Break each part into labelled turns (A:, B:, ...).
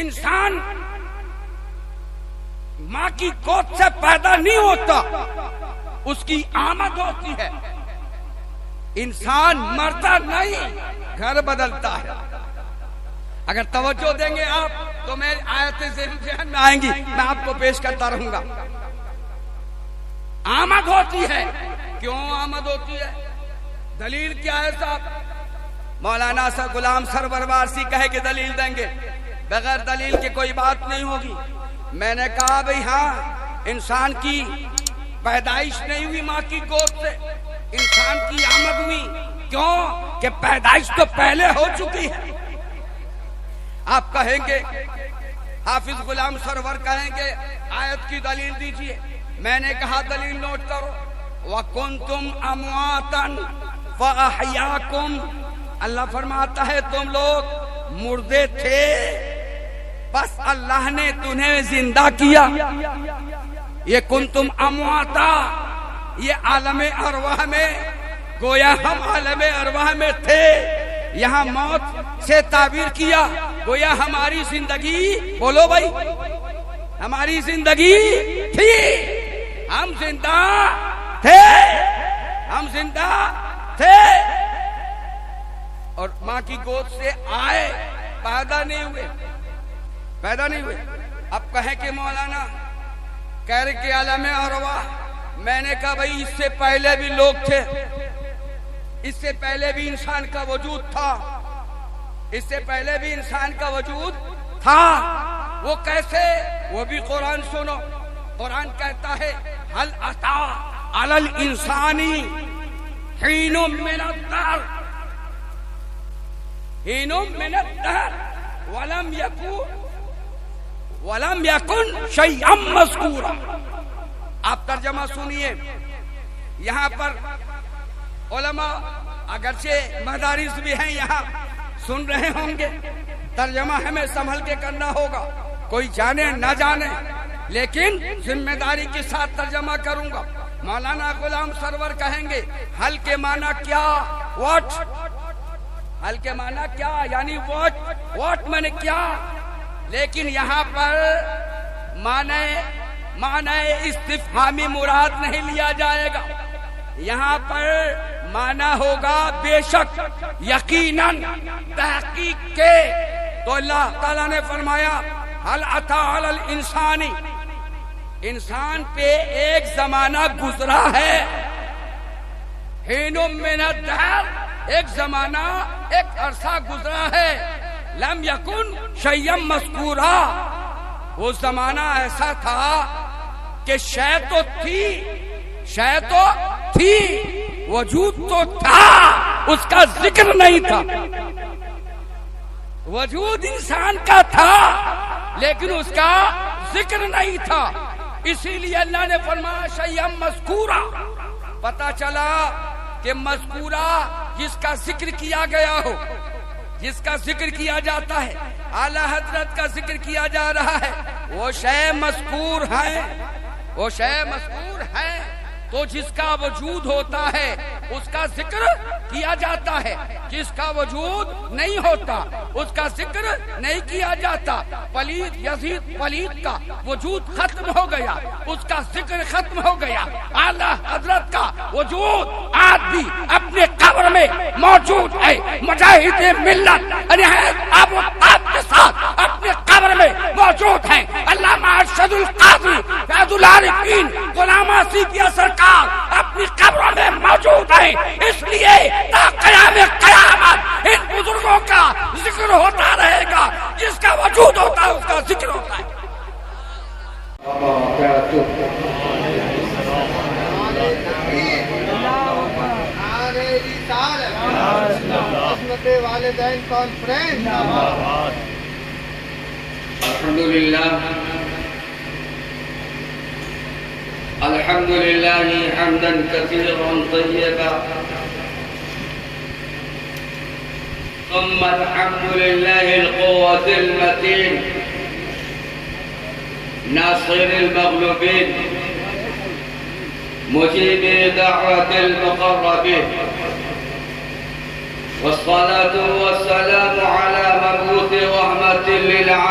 A: इंसान मां की गोद से पैदा नहीं होता, उसकी आमद होती है। इंसान मरता नहीं, घर बदलता है। अगर तवज्जो देंगे आप तो मैं आयतें ज़हन में आएंगी, मैं आपको पेश करता रहूंगा। आमद होती है। क्यों आमद होती है? दलील क्या है साहब? मौलाना सा गुलाम सरवर वारसी कहे कि दलील देंगे, बगैर दलील के कोई बात नहीं होगी। मैंने कहा भाई हाँ, इंसान की पैदाइश नहीं हुई मां की गोद से, इंसान की आमद हुई। क्यों कि पैदाइश तो पहले हो चुकी है। आप कहेंगे, हाफिज गुलाम सरवर कहेंगे आयत की दलील दीजिए। मैंने कहा दलील नोट करो, वकुंतुम अमवातन फअहयाकुम। अल्लाह फरमाता है तुम लोग मुर्दे थे, बस अल्लाह ने तुम्हें जिंदा किया। ये कुंतुम अमवाता, ये आलमे अरवाह में, गोया हम आलमे अरवाह में थे, यहाँ मौत से ताबीर किया, गोया हमारी जिंदगी, बोलो भाई, हमारी जिंदगी थी, हम जिंदा थे, हम जिंदा थे। और मां की गोद से आए, पैदा नहीं हुए, पैदा नहीं हुए। अब कहे कि मौलाना कह रहे कि आलमे अरवाह। मैंने कहा भाई इससे पहले भी लोग थे, इससे पहले भी इंसान का वजूद था, इससे पहले भी इंसान का वजूद था। वो कैसे? वो भी कुरान सुनो। कुरान कहता है हल अता अलल इंसानी हीनुम मिनद दहर, हीनुम मिनद दहर वलम यकुन शैअम मज़कूरा। आप तर्जमा सुनिए। यहाँ पर उलमा अगरचे मदारिस भी हैं, यहाँ सुन रहे होंगे, तर्जमा हमें संभल के करना होगा, कोई जाने न जाने, लेकिन जिम्मेदारी के साथ तर्जमा करूंगा। मौलाना गुलाम सरवर कहेंगे हल के माना क्या, व्हाट, हल के माना क्या, यानी व्हाट माने क्या। लेकिन यहाँ पर माने इस्तिफहामी मुराद नहीं लिया जाएगा। यहाँ पर माना होगा बेशक, यकीनन, तहकीक के। तो अल्लाह ताला ने फरमाया हल अता अलल इंसानी, इंसान पे एक जमाना गुजरा है, हीनुम मिनद दहर, एक जमाना, एक अरसा गुजरा है, लम यकुन शैअम मज़कूरा। वो जमाना ऐसा था कि शय तो थी, शय तो थी, वजूद तो था, उसका जिक्र नहीं था। वजूद इंसान का था लेकिन उसका जिक्र नहीं था। इसीलिए अल्लाह ने फरमाया शैअम मज़कूरा। पता चला कि मज़कूरा जिसका जिक्र किया गया हो, जिसका जिक्र किया जाता है, आला हजरत का जिक्र किया जा रहा है, वो शय मज़कूर है, वो शय मज़कूर है। तो जिसका वजूद होता है उसका जिक्र किया जाता है, जिसका वजूद नहीं होता उसका जिक्र नहीं किया जाता। पलीद यजीद पलीद का वजूद खत्म हो गया, उसका जिक्र खत्म हो गया। आला हजरत का वजूद आज भी अपने कब्र में मौजूद है। मुजाहिद मिल्लत अब आपके साथ अपने कब्र में मौजूद है। अल्लामा अरशदुल कादरी फैजुल आरिफीन गुलाम आसिफिया सरकार अपनी कब्रों में मौजूद है। इसलिए क़यामत इन बुजुर्गों का जिक्र होता रहेगा, जिसका वजूद होता है उसका जिक्र होता है।
B: वालिदैन कॉन्फ्रेंस
C: अल्हम्दुलिल्लाह हम्दन कसीरन तय्यबा सुम्मा अल्हम्दुलिल्लाहिल क़ुव्वतिल मतीन नासिरिल मग़लूबीन मुजीबि दाअवतिल मुक़र्रबीन वस्सलातु वस्सलामु अला मबऊस रहमतिल लिल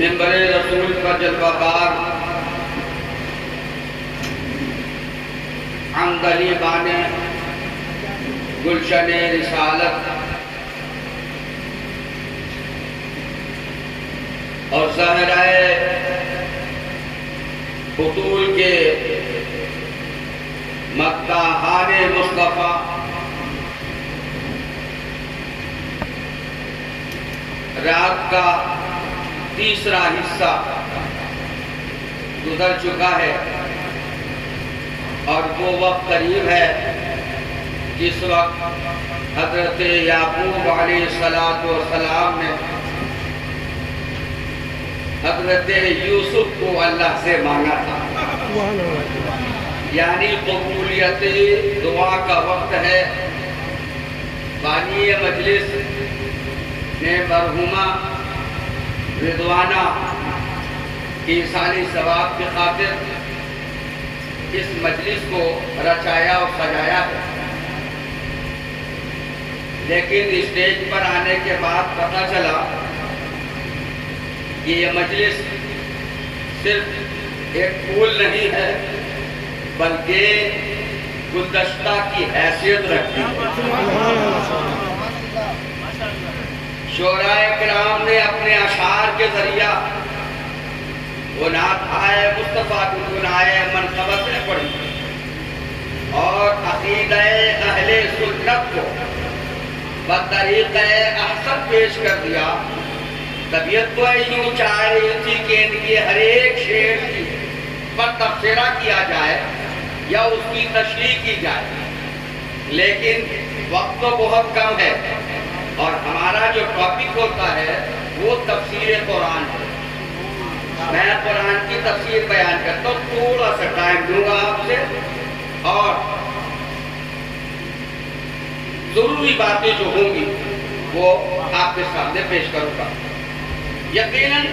C: मिंबर रसूल का जलवाकार अंगली बाने गुलशन रिसालत और ज़हराए फुतूल के मक्ताहाने मुस्तफ़ा रात का तीसरा हिस्सा गुजर चुका है और वो वक्त करीब है जिस वक्त हजरत याकूब अलैहिस्सलाम ने हजरत यूसुफ को अल्लाह से मांगा था, यानी कबूलियत दुआ का वक्त है। बानी मजलिस ने मरहुमा रिदवाना की साली सवाब की खातिर इस मजलिस को रचाया और सजाया है, लेकिन स्टेज पर आने के बाद पता चला कि ये मजलिस सिर्फ एक फूल नहीं है बल्कि गुलदस्ता की हैसियत रखती है। शोराए किराम ने अपने अशार के जरिया वो नात आए मुस्तफ़ा गुनगुनाए मनक़बत में पढ़ी और अक़ीदा अहले सुन्नत को बतरीक़े अहसन पेश कर दिया। तबीयत तो यूँ चाह रही थी कि इनके हर एक शेर की पर तबसरा किया जाए या उसकी तशरीह की जाए, लेकिन वक्त तो बहुत कम है और हमारा जो टॉपिक होता है वो तफसीर कुरान है। मैं कुरान की तफसीर बयान करता हूँ, थोड़ा सा टाइम दूंगा आपसे और जरूरी बातें जो होंगी वो आपके सामने पेश करूंगा। यकीनन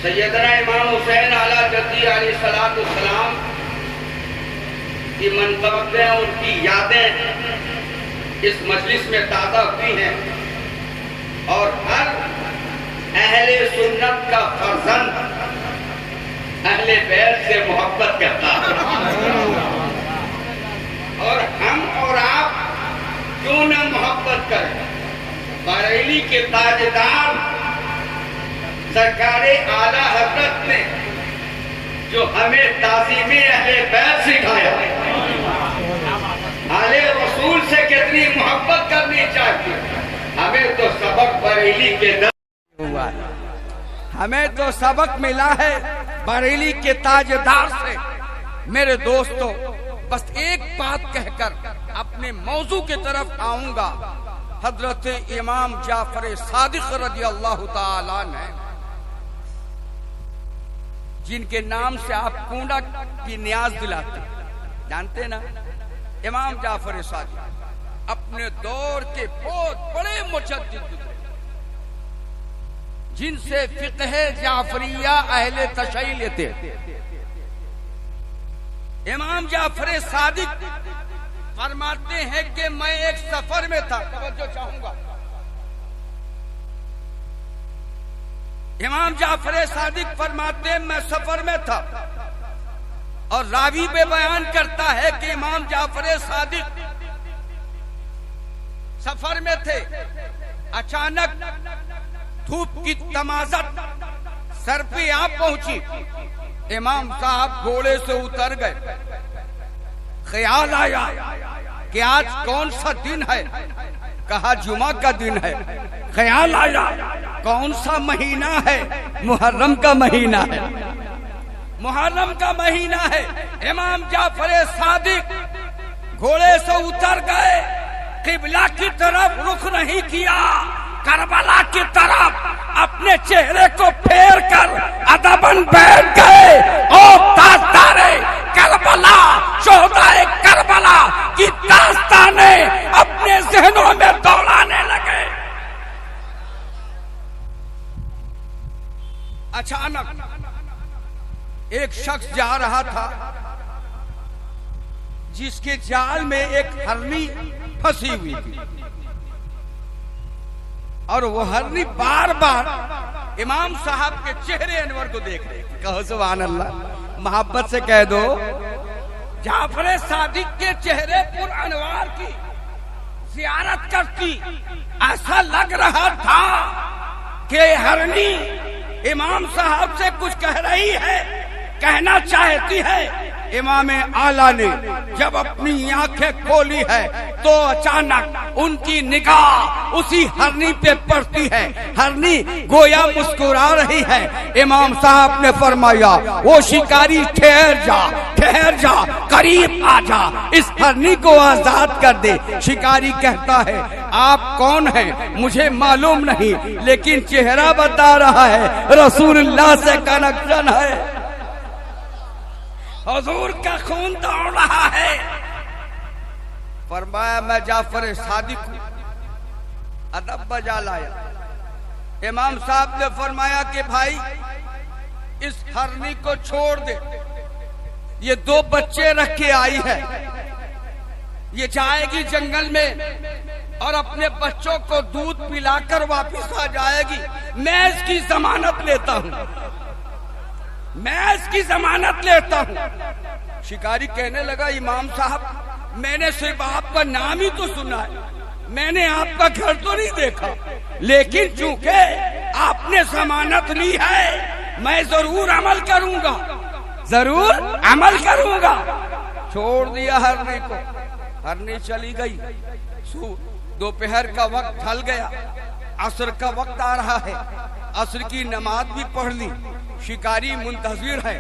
C: सैयदना इमाम हुसैन आला जद्दी अलैहिस्सलाम की मनक़बतें, उनकी यादें इस मजलिस में ताज़ा हुई हैं और हर अहले सुन्नत का फर्जंद अहले बैत से मोहब्बत करता है और हम और आप क्यों न मोहब्बत करें। बरेली के ताजदार सरकारे आला हजरत ने जो हमें ताज़ीमे अहले बैत सिखाया, आले रसूल से कितनी मोहब्बत करनी चाहिए। हमें तो सबक बरेली के
A: हुआ है, हमें तो सबक मिला है बरेली के ताजदार से। मेरे दोस्तों, बस एक बात कहकर अपने मौजू की तरफ आऊंगा। हजरत इमाम जाफर सादिक रज़ियल्लाहु ताला अन्हु, जिनके नाम से आप कूड़ा की न्याज दिलाते जानते ना, इमाम जाफर सादिक अपने दौर के बहुत बड़े मुजद्दिद गुजरे, जिनसे फिक़्ह जाफरिया अहले तशय्युल थे। इमाम जाफर सादिक फरमाते हैं कि मैं एक सफर में था, तवज्जो चाहूंगा। इमाम जाफर सादिक फरमाते हैं मैं सफर में था और रावी पे बयान करता है कि इमाम जाफर सादिक सफर में थे, अचानक धूप की तमाज़त सर पे आ पहुंची, इमाम साहब घोड़े से उतर गए। ख्याल आया कि आज कौन सा दिन है, कहा जुमा का दिन है। ख्याल आया कौन सा महीना है, मुहर्रम का महीना है, मुहर्रम का महीना है। इमाम जाफर सादिक घोड़े से उतर गए, किबला की तरफ रुख नहीं किया, करबला की तरफ अपने चेहरे को फेर कर अदबन बैठ गए और दास्ताने करबला, शोहदाए करबला की दास्तानें अपने जहनों में दौड़ाने लगे। अचानक एक शख्स जा रहा था जिसके जाल में एक हरनी फंसी हुई थी और वो हरनी बार बार इमाम साहब के चेहरे अनवर को देख रही थी। कहो सुभान अल्लाह, मोहब्बत से कह दो, जाफर सादिक के चेहरे पर अनवार की जियारत करती। ऐसा लग रहा था कि हरनी इमाम साहब से कुछ कह रही है, कहना चाहती है। इमाम आला ने जब अपनी आंखें खोली है तो अचानक उनकी निगाह उसी हरनी पे पड़ती है। हरनी गोया मुस्कुरा रही है। इमाम साहब ने फरमाया, वो शिकारी ठहर जा, ठहर जा, करीब आ जा, इस हरनी को आजाद कर दे। शिकारी कहता है, आप कौन हैं मुझे मालूम नहीं, लेकिन चेहरा बता रहा है रसूलुल्लाह से कनेक्शन है, हुजूर का खून दौड़ रहा है। फरमाया, मैं जाफर सादिक हूं, अदब बजा लाया। इमाम साहब ने फरमाया कि भाई इस हरनी को छोड़ दे, ये 2 बच्चे रख के आई है, ये जाएगी जंगल में और अपने बच्चों को दूध पिलाकर वापस आ जाएगी। मैं इसकी जमानत लेता हूं, मैं इसकी जमानत लेता हूं। शिकारी कहने लगा, इमाम साहब मैंने सिर्फ आपका नाम ही तो सुना है, मैंने आपका घर तो नहीं देखा, लेकिन चूंकि आपने जमानत ली है मैं जरूर अमल करूंगा, जरूर अमल करूंगा। छोड़ दिया हरनी को, हरनी चली गई। दोपहर का वक्त ढल गया, असर का वक्त आ रहा है, असर की नमाज भी पढ़ ली। शिकारी मुंतजिर है,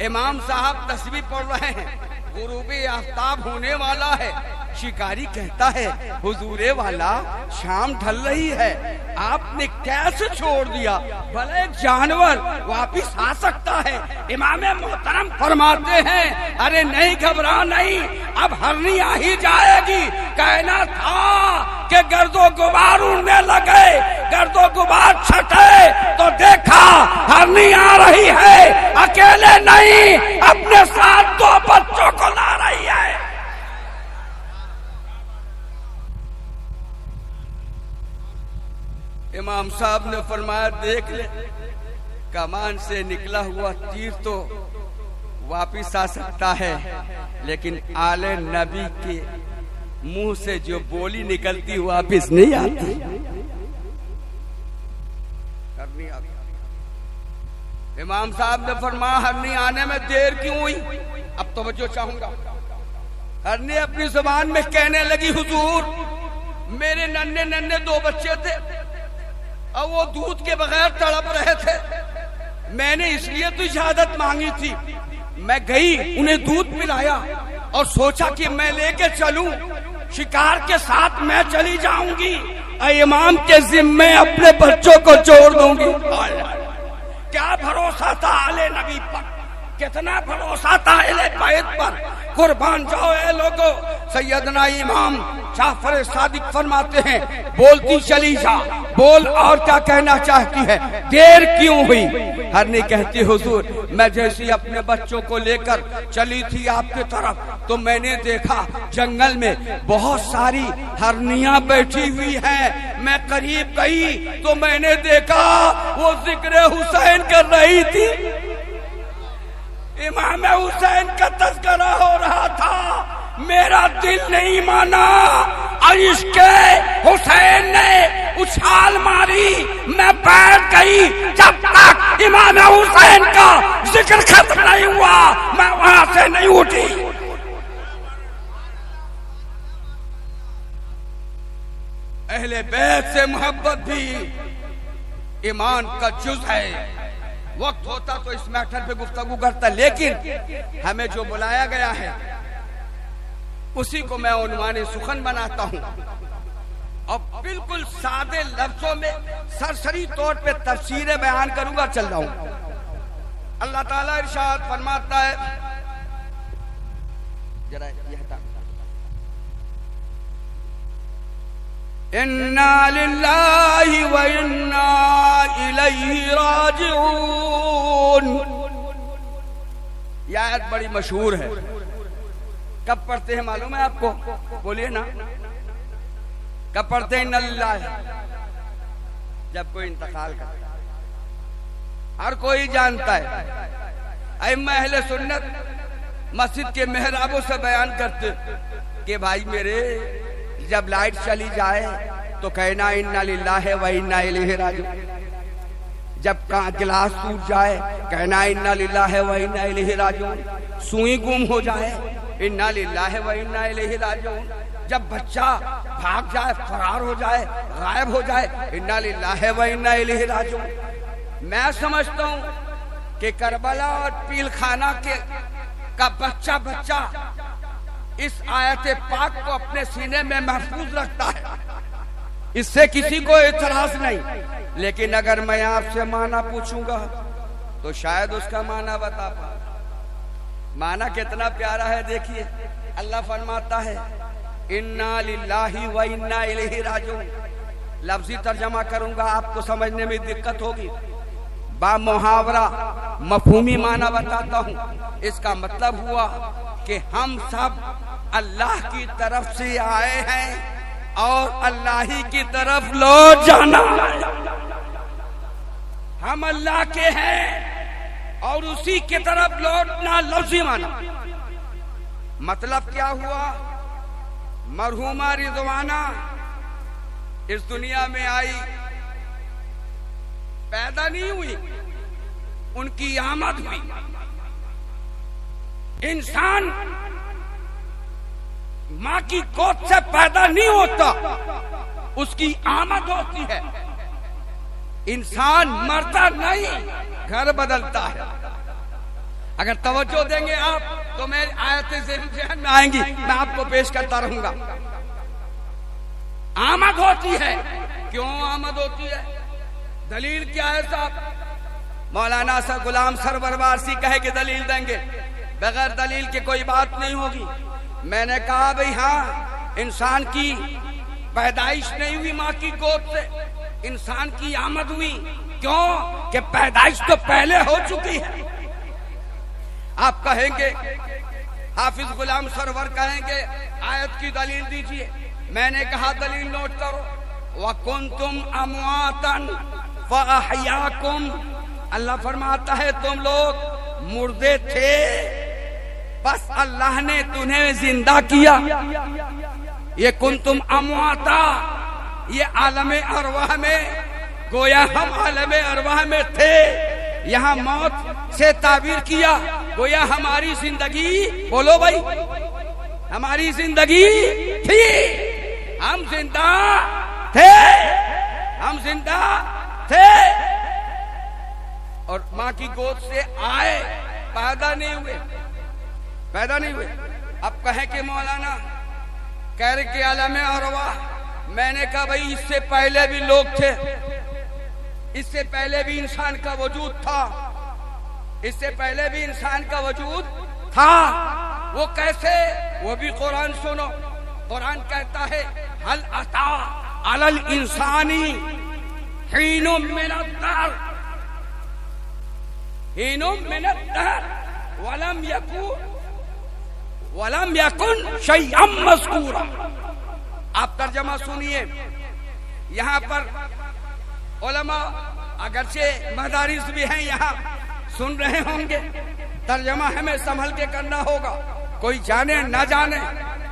A: इमाम साहब तस्बीह पढ़ रहे हैं, गुरूबे आफ्ताब होने वाला है। शिकारी कहता है, हुजूरे वाला शाम ढल रही है, आपने कैसे छोड़ दिया, भले एक जानवर वापिस आ सकता है। इमाम मोहतरम फरमाते हैं, अरे नहीं घबरा नहीं, अब हरनी आ ही जाएगी। कहना था कि गर्दो गुबार उड़ने लगे, गर्दो गुबार छटे तो देखा हरनी आ रही है, अकेले नहीं अपने साथ 2 बच्चों को ला रही है। इमाम साहब ने फरमाया, देख ले, कमान से निकला हुआ तीर तो वापिस आ सकता है, लेकिन आले नबी के मुंह से जो बोली निकलती वापिस नहीं आती। हरनी आ गई। इमाम साहब ने फरमाया, हरनी आने में देर क्यों हुई, अब तवज्जो चाहूंगा। हरनी अपनी जुबान में कहने लगी, हुजूर मेरे नन्हे नन्हे 2 बच्चे थे और वो दूध के बगैर तड़प रहे थे, मैंने इसलिए तो इजाजत मांगी थी। मैं गई, उन्हें दूध पिलाया और सोचा कि मैं लेके चलूं, शिकार के साथ मैं चली जाऊंगी, इमाम के जिम्मे अपने बच्चों को छोड़ दूंगी। क्या भरोसा था आले नबी पर, कितना भरोसा था अहले बैत पर। कुर्बान जाओ ए लोगो। सैयदना इमाम जाफर सादिक फरमाते हैं, बोलती चली जा, बोल और क्या कहना चाहती है, देर क्यों हुई। हरनी कहती, हुजूर मैं जैसे अपने बच्चों को लेकर चली थी आपके तरफ, तो मैंने देखा जंगल में बहुत सारी हरनियां बैठी हुई हैं। मैं करीब गई तो मैंने देखा वो जिक्र हुसैन कर रही थी। इमाम हुसैन का तज़किरा हो रहा था, मेरा दिल नहीं माना और इश्क़े हुसैन ने उछाल मारी, मैं बैठ गई। जब तक इमाम हुसैन का जिक्र खत्म नहीं हुआ मैं वहां से नहीं उठी। अहले बैत से मोहब्बत भी ईमान का जुज है। वक्त होता तो इस मैटर पे गुफ्तगू करता, लेकिन हमें जो बुलाया गया है उसी को मैं उन्वाने सुखन बनाता हूं और बिल्कुल सादे लफ्जों में सरसरी तौर पे तफसीरें बयान करूंगा, चल रहा हूं। अल्लाह ताला इरशाद फरमाता है, जरा यह हटा, इन्ना लिल्लाहि व इन्ना इलैहि राजिऊन। यह आयत बड़ी मशहूर है। कब पढ़ते हैं मालूम है आपको? बोलिए ना, कब पढ़ते हैं? इन्ना लिल्लाहि, जब कोई इंतकाल करता है। हर कोई जानता है। अइम्मा अहले सुन्नत मस्जिद के मेहराबों से बयान करते कि भाई मेरे, जब लाइट चली जाए तो कहना इन्ना लिल्लाहि व इन्ना इलैहि राजिऊन। जब गिलास टूट जाए कहना इन्ना लिल्लाहि व इन्ना इलैहि राजिऊन। सुई गुम हो जाए इन्ना लिल्लाहि व इन्ना इलैहि राजिऊन। जब बच्चा भाग जाए, फरार हो जाए, गायब हो जाए, इन्ना लिल्लाहि व इन्ना इलैहि राजिऊन। मैं समझता हूँ कि करबला और पीलखाना का बच्चा इस आयत पाक को अपने सीने में महफूज रखता है, इससे किसी को एतराज नहीं। लेकिन अगर मैं आपसे माना पूछूंगा तो शायद उसका माना बता पाऊं। माना कितना प्यारा है, देखिए अल्लाह फरमाता है इन्ना लिल्लाहि व इन्ना इलैहि राजिऊन। लफ्जी तर्जमा करूंगा, आपको समझने में दिक्कत होगी। बा मुहावरा मफहूमी माना बताता हूँ। इसका मतलब हुआ कि हम सब अल्लाह की तरफ से आए हैं और अल्लाह ही की तरफ लौट जाना। हम अल्लाह के हैं और उसी की तरफ लौटना लफ्जी माना। मतलब क्या हुआ? मरहूमा रिजवाना इस दुनिया में आई, पैदा नहीं हुई, उनकी आमद हुई। इंसान मां की गोद से पैदा नहीं होता, उसकी आमद होती है। इंसान मरता नहीं, घर बदलता है। अगर तवज्जो देंगे आप तो मेरी आयतें ज़हन में आएंगी, मैं आपको पेश करता रहूंगा। आमद होती है। क्यों आमद होती है? दलील क्या है साहब? मौलाना सा गुलाम सरवर वारसी कहे कि दलील देंगे, बगैर दलील के कोई बात नहीं होगी। मैंने कहा भाई हाँ, इंसान की पैदाइश नहीं हुई माँ की गोद से, इंसान की आमद हुई। क्यों? कि पैदाइश तो पहले हो चुकी है। आप कहेंगे, हाफिज गुलाम सरवर कहेंगे आयत की दलील दीजिए। मैंने कहा दलील नोट करो, वकुंतुम अमवातन फअहयाकुम। अल्लाह फरमाता है तुम लोग मुर्दे थे, बस अल्लाह ने तुम्हें जिंदा किया। ये कुंतुम अमवाता, ये आलमे अरवाह में, गोया हम आलमे अरवाह में थे, यहाँ मौत से ताबीर किया, गोया हमारी जिंदगी, बोलो भाई, हमारी जिंदगी थी, हम जिंदा थे, हम जिंदा थे और माँ की गोद से आए, पैदा नहीं हुए, पैदा नहीं हुए। अब कहें कि मौलाना कह रहे कि आलमे अरवाह, मैंने कहा भाई इससे पहले भी लोग थे, इससे पहले भी इंसान का वजूद था, इससे पहले भी इंसान का वजूद था। वो कैसे? वो भी कुरान सुनो। कुरान कहता है हल अता अलल इंसानी हीनुम मिनद दहर, हीनुम मिनद दहर वलम यकुन शैअम मज़कूरा। आप तर्जमा सुनिए। यहाँ पर उलमा अगरचे मदारिस भी हैं, यहाँ सुन रहे होंगे। तर्जमा हमें संभल के करना होगा, कोई जाने ना जाने,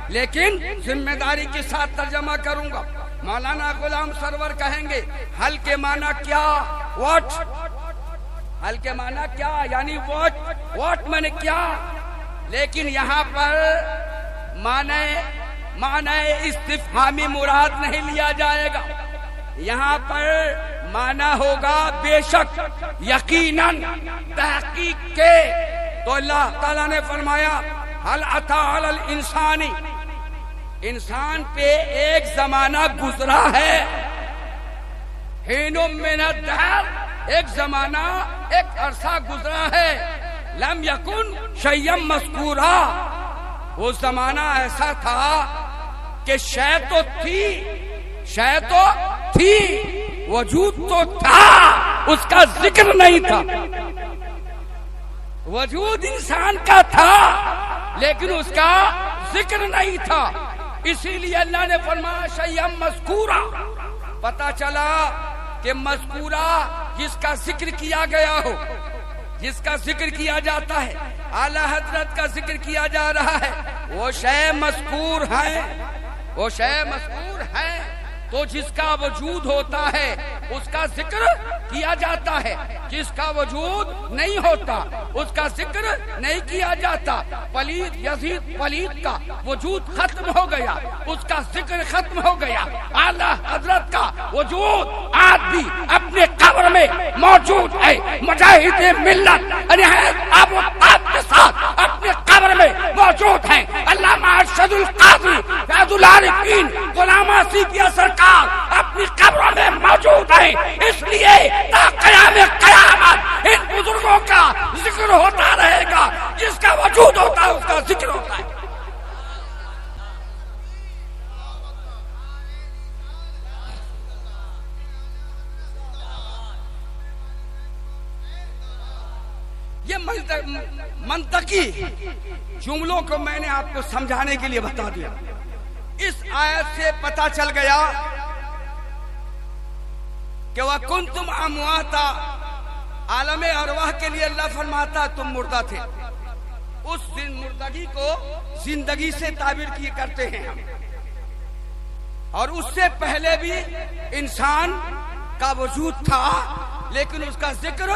A: लेकिन जिम्मेदारी के साथ तर्जमा करूंगा। मौलाना गुलाम सरवर कहेंगे हल के माना क्या, व्हाट, हल के माना क्या, यानी व्हाट माने क्या। लेकिन यहाँ पर माने इस्तिफहामी मुराद नहीं लिया जाएगा। यहाँ पर माना होगा बेशक, यकीनन, तहकीक के। तो अल्लाह ताला ने फरमाया हल अता अलल इंसानी, इंसान पे एक जमाना गुजरा है, हिनुम मिनद दहर, एक जमाना, एक अरसा गुजरा है, लम यकुन शय्यम मज़कूरा, वो जमाना ऐसा था कि शय तो थी, वजूद तो था, उसका जिक्र नहीं था। वजूद इंसान का था लेकिन उसका जिक्र नहीं था। इसीलिए अल्लाह ने फरमाया शय्यम मज़कूरा। पता चला कि मज़कूरा जिसका जिक्र किया गया हो, जिसका जिक्र किया जाता है, आला हजरत का जिक्र किया जा रहा है, वो शय मज़कूर है, वो शय मज़कूर है। तो जिसका वजूद होता है उसका जिक्र किया जाता है, जिसका वजूद नहीं होता उसका जिक्र नहीं किया जाता। पलीद यजीद पलीद का वजूद खत्म हो गया, उसका जिक्र खत्म हो गया। आला हजरत का वजूद आज भी अपने कब्र में मौजूद है। मुजाहिदे मिल्लत अब आपके साथ अपने कब्र में मौजूद है। अल्लामा अरशदुल कादरी फैजुल आरिफीन गुलाम आसिफिया सरकार अपनी कब्रों में मौजूद है। इसलिए क़यामत इन बुजुर्गों का जिक्र होता रहेगा। जिसका वजूद होता है उसका जिक्र होता है। ये मंतकी जुमलों को मैंने आपको समझाने के लिए बता दिया। इस आयत से पता चल गया कि वह कुंतुम अमवाता, आलमे अरवाह के लिए अल्लाह फरमाता तुम मुर्दा थे। उस दिन मुर्दगी को जिंदगी से ताबीर किए करते हैं हम। और उससे पहले भी इंसान का वजूद था लेकिन उसका जिक्र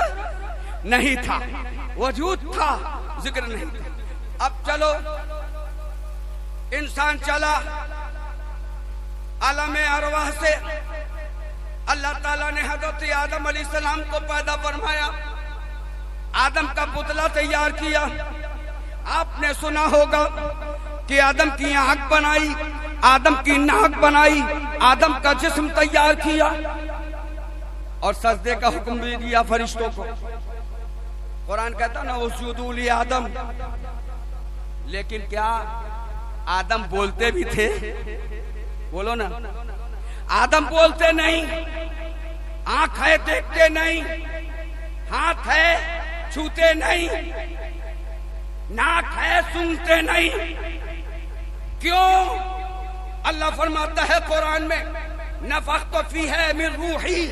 A: नहीं था। वजूद था, जिक्र नहीं था। अब चलो, इंसान चला आलमे अरवाह से। अल्लाह ताला ने हजरत आदम अलैहिस्सलाम को पैदा फरमाया, आदम का पुतला तैयार किया। आपने सुना होगा कि आदम की आंख बनाई, आदम की नाक बनाई, आदम का जिस्म तैयार किया और सजदे का हुक्म भी दिया फरिश्तों को। कुरान कहता ना उसजुदू ली आदम, लेकिन क्या आदम बोलते भी थे? बोलो ना, आदम बोलते नहीं, आंख है देखते नहीं, हाथ है छूते नहीं, नाक है सुनते नहीं। क्यों? अल्लाह फरमाता है कुरान में नफ़ख्तु फीहा मिन रूही,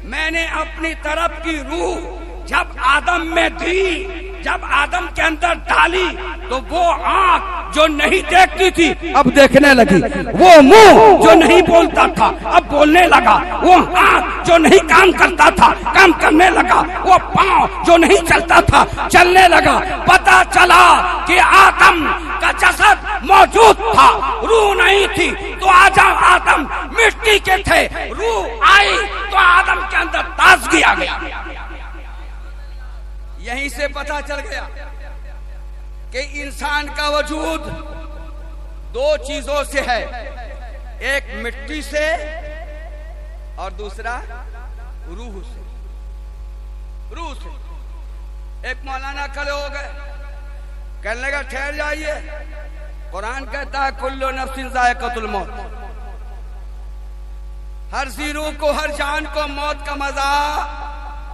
A: मैंने अपनी तरफ की रूह जब आदम में दी, जब आदम के अंदर डाली, तो वो आंख जो नहीं देखती थी अब देखने लगी, वो मुंह जो नहीं बोलता था अब बोलने लगा, वो हाथ जो नहीं काम करता था काम करने लगा, वो पांव जो नहीं चलता था चलने लगा। पता चला कि आदम का जसद मौजूद था, रूह नहीं थी। तो आदम मिट्टी के थे, रूह आई तो आदम के अंदर ताजगी आ गया। यहीं से पता चल गया कि इंसान का वजूद दो चीजों से है, एक मिट्टी से और दूसरा रूह से। रूह से एक मौलाना खड़े हो गए, कहने लगा ठहर जाइए, कुरान कहता है कुल्लु नफ्सिन ज़ाइक़तुल मौत, हर सी रूह को, हर जान को मौत का मजा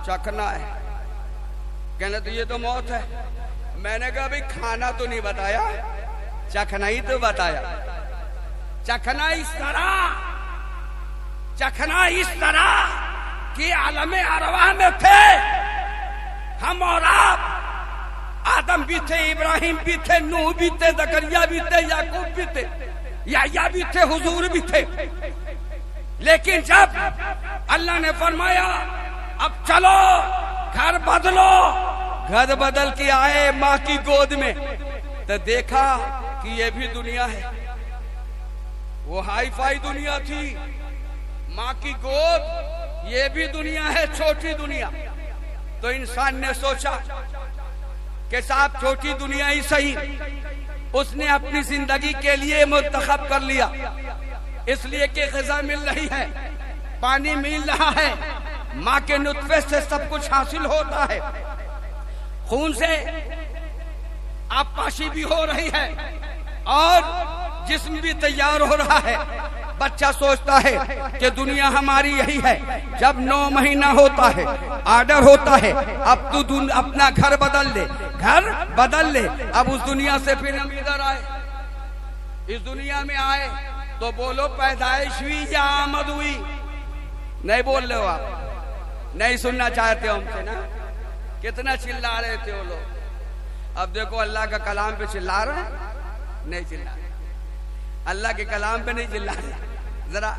A: चखना है। कहने तो ये तो मौत है। मैंने कहा भाई खाना तो नहीं बताया, चखना ही तो बताया। चखना इस तरह कि आलमे अरवाह में थे हम और आप, आदम भी थे, इब्राहिम भी थे, नूह भी थे, जकरिया भी थे, याकूब भी थे, याह्या भी थे, हुजूर भी थे। लेकिन जब अल्लाह ने फरमाया अब चलो घर बदलो, घर बदल के आए माँ की गोद में, तो देखा कि ये भी दुनिया है। वो हाई फाई दुनिया थी, माँ की गोद, ये भी दुनिया है, छोटी दुनिया। तो इंसान ने सोचा कि साहब छोटी दुनिया ही सही। उसने अपनी जिंदगी के लिए मुंतखब कर लिया, इसलिए कि ग़िज़ा मिल रही है, पानी मिल रहा है, माँ के नुत्फे से सब कुछ हासिल होता है, खून से आबपाशी भी हो रही है और जिस्म भी तैयार हो रहा है। बच्चा सोचता है कि दुनिया हमारी यही है। जब 9 महीना होता है, आर्डर होता है अब तू अपना घर बदल ले, घर बदल ले। अब उस दुनिया से फिर हम इधर आए, इस दुनिया में आए तो बोलो पैदाइश हुई या आमद हुई? नहीं बोल रहे हो आप, नहीं सुनना चाहते हो हमसे ना। कितना चिल्ला रहे थे वो लोग। अब देखो अल्लाह का कलाम पे चिल्ला रहे हैं, नहीं चिल्ला रहे। अल्लाह के कलाम पे नहीं चिल्ला रहे। जरा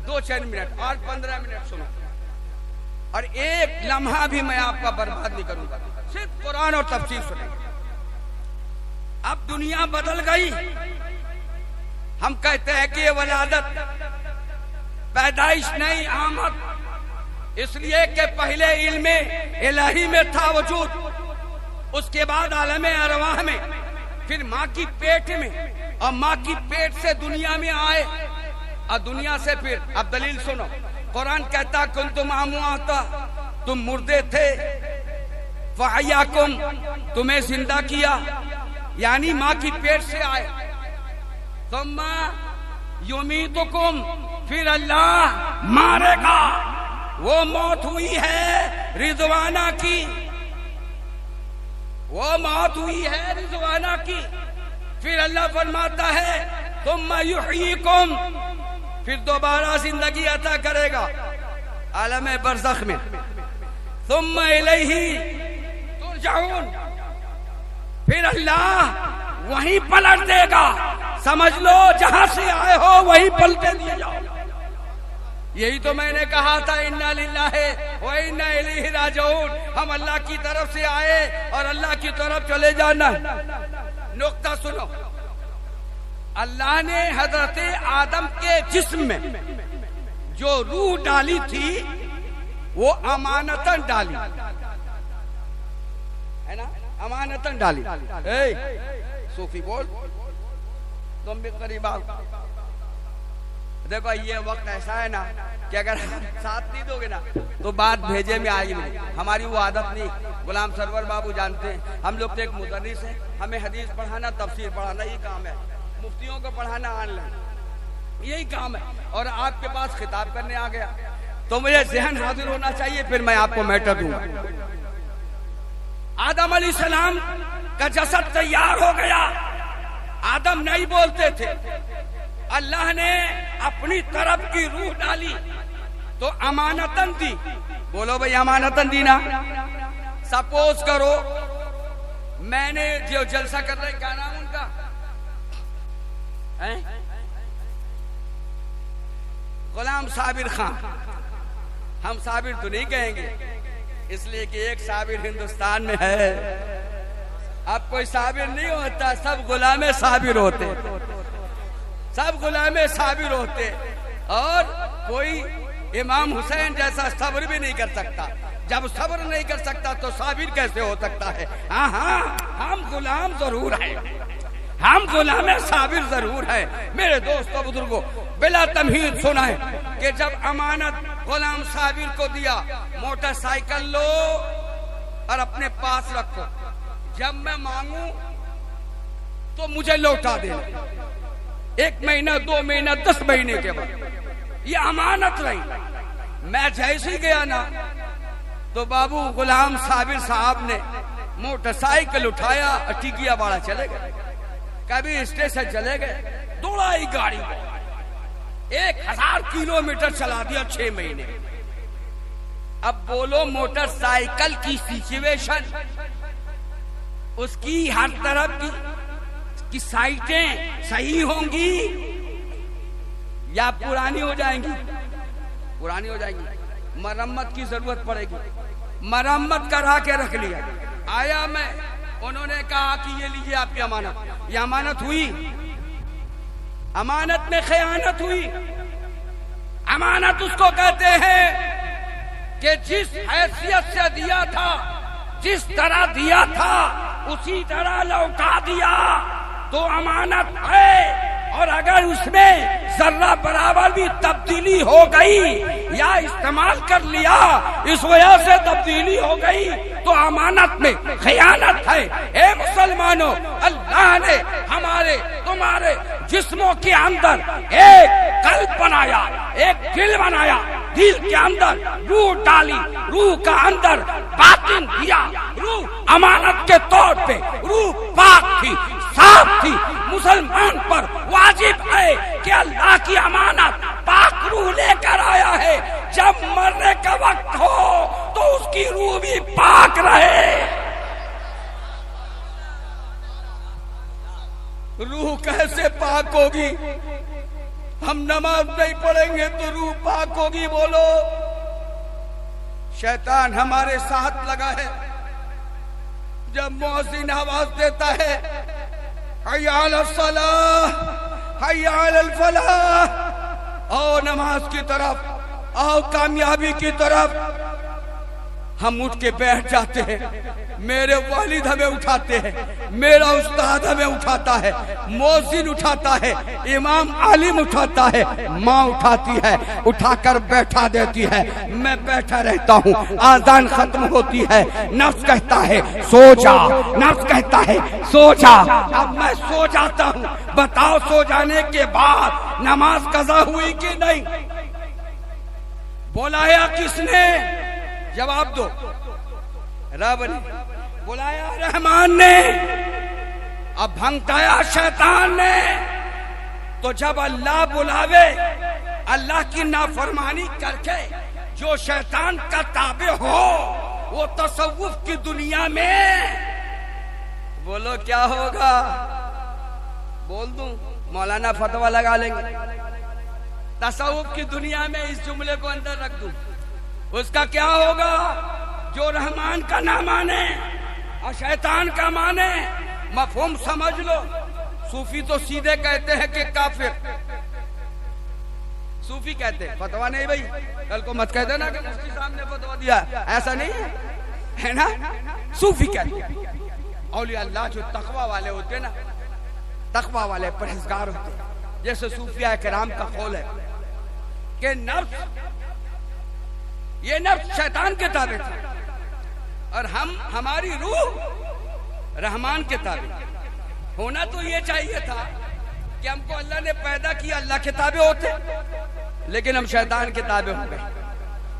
A: 2-4 मिनट और 15 मिनट सुनो, और एक लम्हा भी मैं आपका बर्बाद नहीं करूंगा, सिर्फ कुरान और तफसीर सुने। अब दुनिया बदल गई। हम कहते हैं कि ये वलादत पैदाइश नहीं, आमद, इसलिए कि पहले इल्मे इलाही में था वजूद, उसके बाद आलम अरवाह में, फिर माँ की पेट में, और माँ की पेट से दुनिया में आए, और दुनिया से फिर। अब दलील सुनो, कुरान कहता कुंतुम अमवाता, तुम मुर्दे थे, फअहयाकुम, तुम्हें जिंदा किया, यानी माँ की पेट से आए। सुम्मा युमीतुकुम, फिर अल्लाह मारेगा। वो मौत हुई है रिजवाना की, वो मौत हुई है रिजवाना की। फिर अल्लाह फरमाता है तुम युहयीकुम, फिर दोबारा जिंदगी अता करेगा आलम बरज़ख में। तुम इलैहि तुरजाऊन, फिर अल्लाह वहीं पलट देगा। समझ लो जहां से आए हो वहीं पलटे दिए जाओ। यही तो मैंने कहा था, इन्ना लिल्लाहि व इन्ना इलैहि राजिऊन। हम अल्लाह की तरफ से आए और अल्लाह की तरफ चले जाना। नुक्ता सुनो, अल्लाह ने हजरत आदम के जिस्म में जो रूह डाली थी वो अमानतन डाली, है ना, अमानतन डाली। सूफी बोल, तुम भी करीब आओ। देखो ये वक्त ऐसा है ना कि अगर साथ नहीं दोगे ना तो बात भेजे में आएगी नहीं। हमारी वो आदत नहीं। गुलाम सरवर बाबू जानते हैं, हम लोग तो एक मुदर्रिस है, हमें हदीस पढ़ाना, तफसीर पढ़ाना यही काम है, मुफ्तियों को पढ़ाना ऑनलाइन यही काम है। और आपके पास खिताब करने आ गया तो मुझे जहन हाजिर होना चाहिए, फिर मैं आपको मैटर दूंगा। आदम अलैहिस्सलाम का जसद तैयार हो गया। आदम नहीं बोलते थे, अल्लाह ने अपनी तरफ की रूह डाली तो अमानतन दी। बोलो भाई अमानतन दी ना। सपोज करो मैंने जो जलसा कर रहे, क्या नाम उनका है, गुलाम साबिर खान। हम साबिर तो नहीं कहेंगे इसलिए कि एक साबिर हिंदुस्तान में है। अब कोई साबिर नहीं होता, सब गुलाम साबिर होते, सब गुलाम साबिर होते। और कोई इमाम हुसैन जैसा सब्र भी नहीं कर सकता। जब सब्र नहीं कर सकता तो साबिर कैसे हो सकता है? हाँ हाँ, हम गुलाम जरूर हैं, हम गुलाम साबिर जरूर है। मेरे दोस्तों बुजुर्गों, बिला तमहीद सुना है कि जब अमानत गुलाम साबिर को दिया, मोटरसाइकिल लो और अपने पास रखो, जब मैं मांगू तो मुझे लौटा देना। 1 महीना, 2 महीना, 10 महीने के बाद ये अमानत रही। मैं जैसे ही गया ना तो बाबू गुलाम साबिर साहब ने मोटरसाइकिल उठाया, टिकिया बाड़ा चले गए, कभी स्टेशन चले गए, दौड़ाई गाड़ी को, 1000 किलोमीटर चला दिया 6 महीने। अब बोलो मोटरसाइकिल की सिचुएशन उसकी हर तरफ की साइटें सही होंगी या पुरानी हो जाएंगी? पुरानी हो जाएंगी, मरम्मत की जरूरत पड़ेगी। मरम्मत करा के रख लिया, आया मैं, उन्होंने कहा कि ये लीजिए आपकी अमानत। ये अमानत हुई, अमानत में खयानत हुई। अमानत उसको कहते हैं कि जिस हैसियत से दिया था, जिस तरह दिया था उसी तरह लौटा दिया तो अमानत है। और अगर उसमें जर्रा बराबर भी तब्दीली हो गई या इस्तेमाल कर लिया, इस वजह से तब्दीली हो गई तो अमानत में खयानत है। ए मुसलमानों, अल्लाह ने हमारे तुम्हारे जिस्मों के अंदर एक कल्ब बनाया, एक दिल बनाया, दिल के अंदर रूह डाली, रूह का अंदर बातिन दिया। रूह अमानत के तौर पे रूह पाक थी, साफ थी। मुसलमान पर वाजिब है कि अल्लाह की अमानत पाक रूह लेकर आया है, जब मरने का वक्त हो तो उसकी रूह भी पाक रहे। रूह कैसे पाक होगी? हम नमाज नहीं पढ़ेंगे तो रूह पाक होगी? बोलो। शैतान हमारे साथ लगा है। जब मुअज्जिन आवाज देता है हय्या अलस सलाह, हय्या अलल फलाह, आओ नमाज की तरफ, आओ कामयाबी की तरफ, हम उठ के बैठ जाते हैं। मेरे वालिद हमें उठाते हैं, मेरा उस्ताद हमें उठाता है, मौजिन उठाता है, इमाम आलिम उठाता है, माँ उठाती है, उठाकर बैठा देती है। मैं बैठा रहता हूँ, आज़ान खत्म होती है, नफ्स कहता है सो जा, नफ्स कहता है सो जा। अब मैं सो जाता हूँ। बताओ, सो जाने के बाद नमाज कज़ा हुई कि नहीं? बुलाया किसने? जवाब दो। रब ने बुलाया, रहमान ने। अब भंगताया शैतान ने। तो जब अल्लाह बुलावे, अल्लाह की नाफरमानी करके जो शैतान का ताबे हो, वो तसव्वुफ की दुनिया में, बोलो क्या होगा? बोल दूं? मौलाना फतवा लगा लेंगे। तसव्वुफ की दुनिया में इस जुमले को अंदर रख दूं, उसका क्या होगा? जो रहमान का ना माने और शैतान का माने। मफहूम समझ लो। सूफी तो सीधे कहते हैं कि काफिर, सूफी कहते हैं, फतवा नहीं भाई। कल को मत कह देना कि मुफ्ती साहब ने फतवा दिया, ऐसा नहीं है ना। सूफी कहते हैं। औलिया अल्लाह जो तकवा वाले होते ना, तकवा वाले परहेजगार होते हैं, जैसे सूफिया किराम का कौल है कि नफ्स, ये नफ्स शैतान के ताबे था और हमारी रूह रहमान के ताबे। होना तो ये चाहिए था कि हमको अल्लाह ने पैदा किया, अल्लाह के ताबे होते, लेकिन हम शैतान के ताबे हो गए।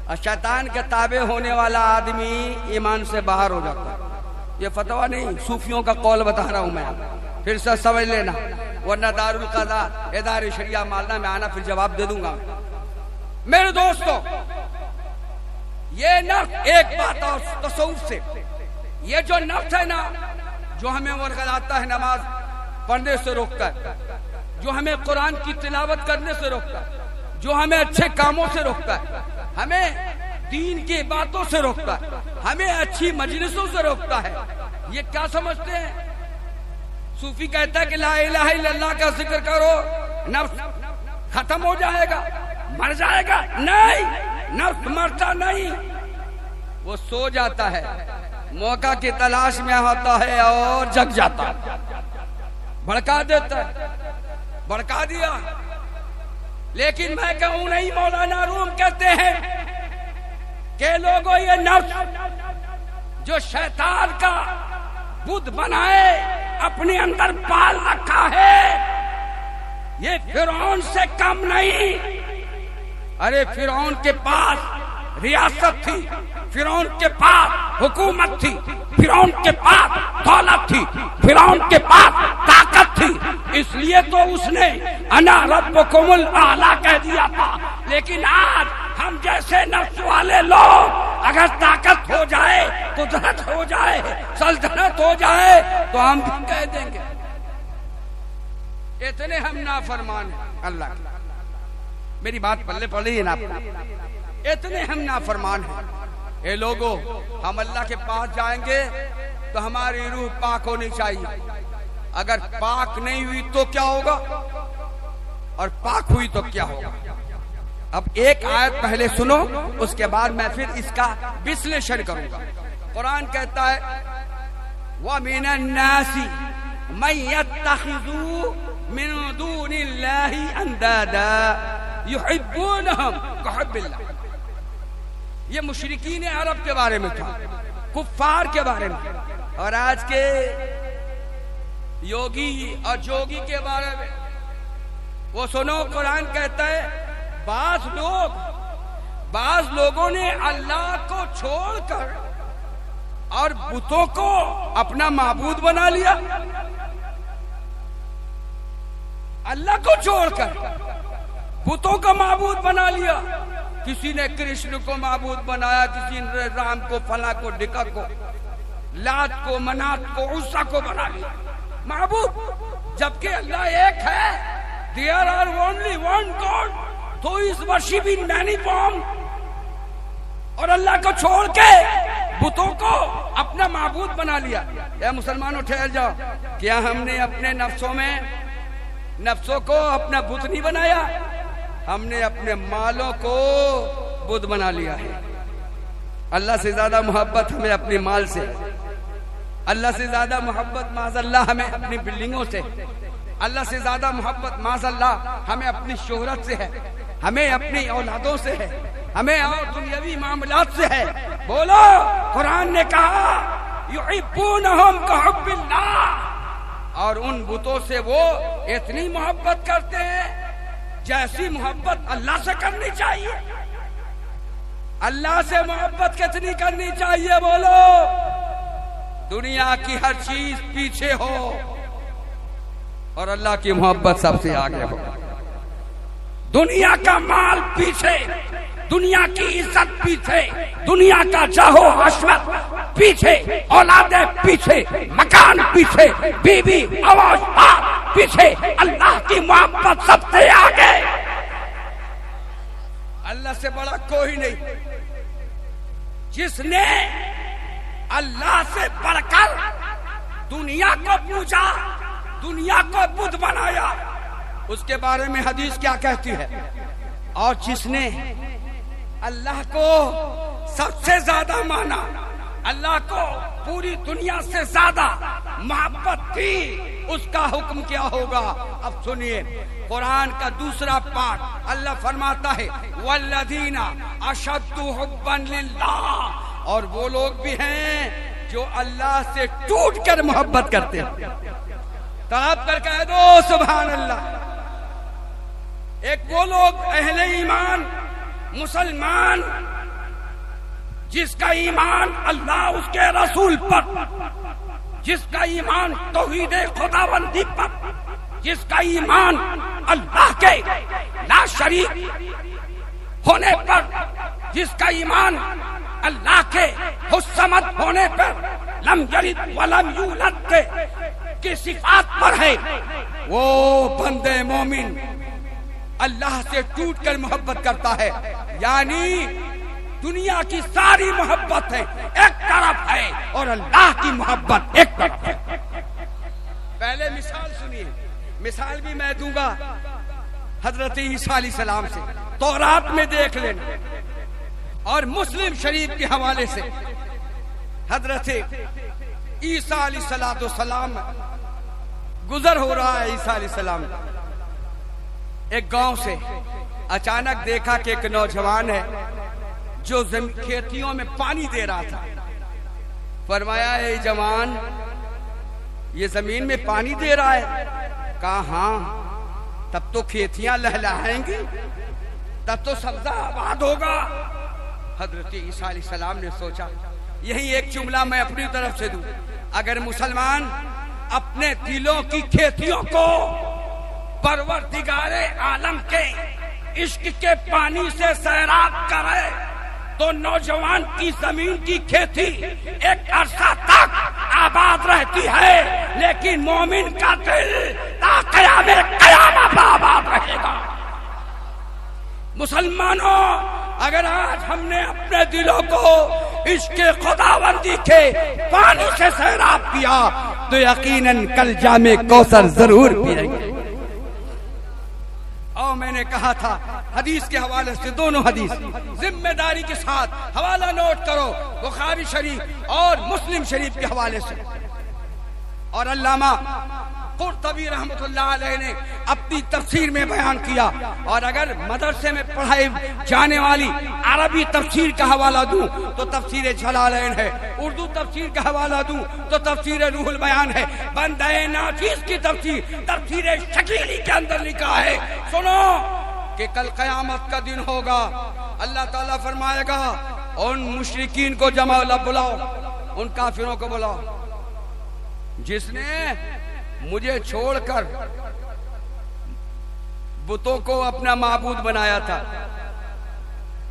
A: और शैतान के ताबे होने वाला आदमी ईमान से बाहर हो जाता है। ये फतवा नहीं, सूफियों का कौल बता रहा हूं मैं, फिर से समझ लेना, वरना दारुल क़ज़ा इदारे शरिया मालना में आना, फिर जवाब दे दूंगा। मेरे दोस्तों, ये नफ्स, एक बात और तसव्वुफ से, ये जो नफ्स है ना, जो हमें वरगलाता है नमाज पढ़ने से रोकता है, जो हमें कुरान की तिलावत करने से रोकता है, जो हमें अच्छे कामों से रोकता है, हमें दीन की बातों से रोकता है, हमें अच्छी मजलिसों से रोकता है, ये क्या समझते हैं? सूफी कहता है कि ला इलाहा इल्लल्लाह का जिक्र करो, नफ्स खत्म हो जाएगा, मर जाएगा। नहीं, नफ्स मरता नहीं, वो सो जाता है, मौका की तलाश में होता है और जग जाता है, भड़का देता है, भड़का दिया। लेकिन मैं कहूं नहीं, मौलाना रूम कहते हैं कि लोगों, ये नफ्स जो शैतान का बुत बनाए अपने अंदर पाल रखा है, ये फिरौन से कम नहीं। अरे फिरौन के पास रियासत थी, फिरौन के पास हुकूमत थी, फिरौन के पास दौलत थी, फिरौन के पास ताकत थी, इसलिए तो उसने अना रब्बुकुमुल आला कह दिया था। लेकिन आज हम जैसे नफ्स वाले लोग अगर ताकत हो जाए, कुदरत हो जाए, सल्तनत हो जाए तो हम भी कह देंगे। इतने हम नाफरमान हैं अल्लाह के। मेरी बात पल्ले पड़ रही है ना? इतने हम नाफरमान हैं। ये लोगों, हम अल्लाह के पास जाएंगे तो हमारी रूह पाक होनी चाहिए। अगर पाक नहीं हुई तो क्या होगा, और पाक हुई तो क्या होगा? अब एक आयत पहले सुनो, उसके बाद मैं फिर इसका विश्लेषण करूंगा। कुरान कहता है व मिनन नासी मन यत्तखिज़ू मिन दूनिल्लाहि अंदादा युहिब्बूनहुम कहुब्बिल्लाह। ये मुशरिकीन अरब के बारे में था, कुफ्फार के बारे में। और आज के योगी और जोगी के बारे में वो सुनो, कुरान कहता है बाज लोगों ने अल्लाह को छोड़कर और बुतों को अपना माबूद बना लिया। अल्लाह को छोड़कर बुतों का माबूद बना लिया। किसी ने कृष्ण को माबूद बनाया, किसी ने राम को, फला को, ढिका को, लात को, मनात को, उस्सा को बना लिया माबूद, जबकि अल्लाह एक है। There are only one God, तो इस वर्शिप इन मैनी फॉर्म। और अल्लाह को छोड़ के बुतों को अपना माबूद बना लिया। या मुसलमानों ठहर जाओ, क्या हमने अपने नफ्सों को अपना बुत नहीं बनाया? हमने अपने मालों को बुत बना लिया है। अल्लाह से ज्यादा मोहब्बत हमें अपने माल से, अल्लाह से ज्यादा मोहब्बत माज़अल्लाह हमें अपनी बिल्डिंगों से, अल्लाह से ज्यादा मोहब्बत माज़अल्लाह हमें अपनी शोहरत से है, हमें अपनी औलादों से है, हमें और दुनियावी मामलात से है। बोलो, कुरान ने कहा युहिब्बूनहुम कहुब्बिल्लाह। और उन बुतों से वो इतनी मोहब्बत करते हैं जैसी मोहब्बत अल्लाह से करनी चाहिए। अल्लाह से मोहब्बत कितनी करनी चाहिए? बोलो, दुनिया की हर चीज पीछे हो और अल्लाह की मोहब्बत सबसे आगे हो। दुनिया का माल पीछे, दुनिया की इज्जत पीछे, दुनिया का चाहो हशमत पीछे, औलादे पीछे, मकान पीछे, बीवी औलाद पीछे, अल्लाह की मोहब्बत सबसे आगे। अल्लाह से बड़ा कोई नहीं। जिसने अल्लाह से बढ़कर दुनिया को पूजा, दुनिया को बुत बनाया, उसके बारे में हदीस क्या कहती है? और जिसने अल्लाह को सबसे ज्यादा माना, अल्लाह को पूरी दुनिया से ज्यादा मोहब्बत थी, उसका हुक्म क्या होगा? अब सुनिए, कुरान का दूसरा पाठ अल्लाह फरमाता है वल्लज़ीना अशद्दु हुब्बन लिल्लाह। और वो लोग भी हैं जो अल्लाह से टूट कर मोहब्बत करते हैं। तड़प कर कह दो सुभान अल्लाह। एक वो लोग अहले ईमान मुसलमान जिसका ईमान अल्लाह उसके रसूल पर, जिसका ईमान तौहीद खुदाबंदी पर, जिसका ईमान अल्लाह के ला शरीक होने पर, जिसका ईमान अल्लाह के हुस्समद होने पर, लम यलिद वलम यूलद की सिफात पर है, वो बंदे मोमिन अल्लाह से टूट कर मोहब्बत करता है। यानी दुनिया की सारी मोहब्बत है एक तरफ है और अल्लाह की मोहब्बत एक तरफ है। पहले मिसाल सुनिए, मिसाल भी मैं दूंगा हजरत ईसा अलैहिस्सलाम से, तौरात में देख लेना, और मुस्लिम शरीफ के हवाले से हजरत ईसा अलैहिस्सलाम गुजर हो रहा है। ईसा अलैहिस्सलाम एक गांव से अचानक देखा कि एक नौजवान है जो खेतियों में पानी दे रहा था। फरमाया, ए जवान, ये जमीन में पानी दे रहा है? कहा हाँ। तब तो खेतियां लहलहाएंगी, तब तो सब्जा आबाद होगा। हजरत ईसा अलैहिस्सलाम ने सोचा, यही एक जुमला मैं अपनी तरफ से दूं, अगर मुसलमान अपने दिलों की खेतियों को परवरदिगारे आलम के इश्क के पानी से सैराब करे तो नौजवान की जमीन की खेती एक अरसा तक आबाद रहती है, लेकिन मोमिन का दिल ता क़यामत आबाद रहेगा। मुसलमानों, अगर आज हमने अपने दिलों को इसके खुदावंदी के पानी से सैराब किया तो यकीनन कल जामे कौसर जरूर पिएंगे। और मैंने कहा था हदीस के हवाले से, दोनों हदीस जिम्मेदारी के साथ हवाला नोट करो, बुखारी शरीफ और मुस्लिम शरीफ के हवाले से। और अल्लामा कुर्तबी रहमतुल्लाह अलैह ने अपनी तफसीर में बयान किया। और अगर मदरसे में पढ़ाई जाने वाली अरबी तफसीर का हवाला दूं तो तफसीर जलालैन है, उर्दू तफसीर का हवाला दूं तो तफसीर रूहुल बयान है, बंदे नाफिस की तफसीर शकीली के अंदर लिखा है। सुनो कि कल क़यामत का दिन होगा, अल्लाह ताला फरमाएगा उन मुशरिकीन को जमा बुलाओ, उन काफिरों को बुलाओ जिसने मुझे छोड़कर बुतों को अपना माबूद बनाया था,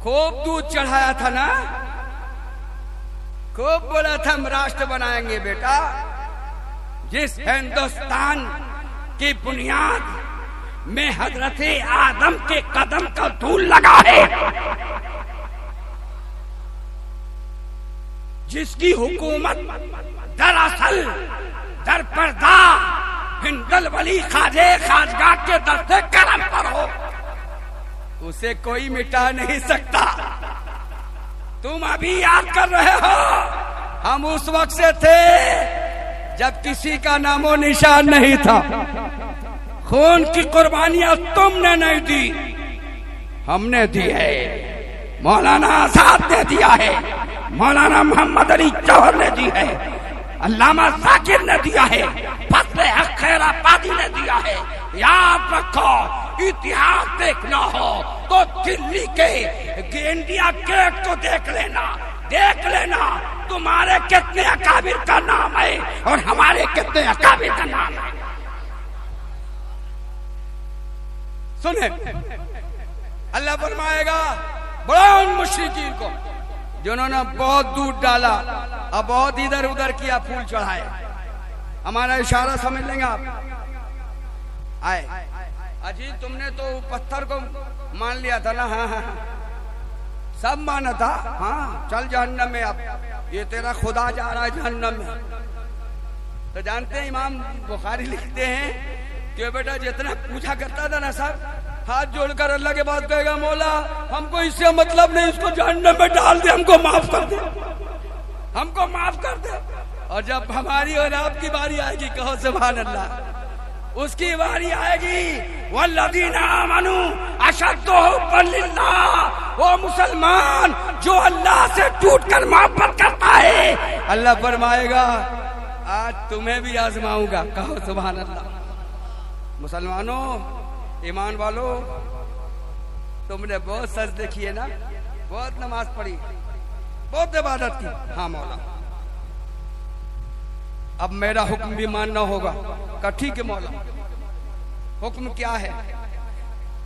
A: खूब दूध चढ़ाया था ना, खूब बोला था हम राष्ट्र बनाएंगे बेटा। जिस हिंदुस्तान की बुनियाद में हजरत आदम के कदम का धूल लगा है, जिसकी हुकूमत दरअसल दरपर्दा हिंदल वली खाजे खाजगा के दस्ते करम पर हो, उसे कोई मिटा नहीं सकता। तुम अभी याद कर रहे हो, हम उस वक्त से थे जब किसी का नामो निशान नहीं था। खून की कुर्बानियां तुमने नहीं दी, हमने दी है। मौलाना आजाद ने दिया है, मौलाना मोहम्मद अली जौहर ने दी है, अल्लामा जाकिर ने दिया है, फजले हक खैराबादी ने दिया है। याद रखो, इतिहास देखना हो तो दिल्ली के इंडिया गेट को देख लेना, तुम्हारे कितने अकाबिर का नाम है और हमारे कितने अकाबिर का नाम है। सुने, अल्लाह फरमाएगा बड़ा उन मुशरिकीन को जिन्होंने बहुत दूध डाला और बहुत इधर उधर किया, फूल चढ़ाए। हमारा इशारा समझ लेंगे आप? आए अजी, तुमने तो पत्थर को मान लिया था ना? हाँ हाँ सब माना था। हाँ चल जहन्नम में, अब ये तेरा खुदा जा रहा है जहन्नम में। तो जानते हैं इमाम बुखारी लिखते हैं कि बेटा जितना पूछा करता था ना सब, हाथ जोड़कर अल्लाह के बात कहेगा मौला हमको इससे मतलब नहीं, इसको जहन्नम में डाल दे, हमको माफ कर दे, हमको माफ कर दे। और जब हमारी और आपकी बारी आएगी, कहो सुभान अल्लाह, उसकी बारी आएगी। वल्लज़ीना आमनू अशद्दु हुब्बन लिल्लाह, वो मुसलमान जो अल्लाह से टूटकर मोहब्बत करता है, अल्लाह फरमाएगा आज तुम्हें भी आजमाऊंगा। कहो सुभान अल्लाह। मुसलमानों, ईमान वालों, तुमने बहुत सजदे किए ना, बहुत नमाज पढ़ी, बहुत इबादत की। हाँ मौला, अब मेरा हुक्म भी मानना होगा। कहा ठीक है मौला, हुक्म क्या है?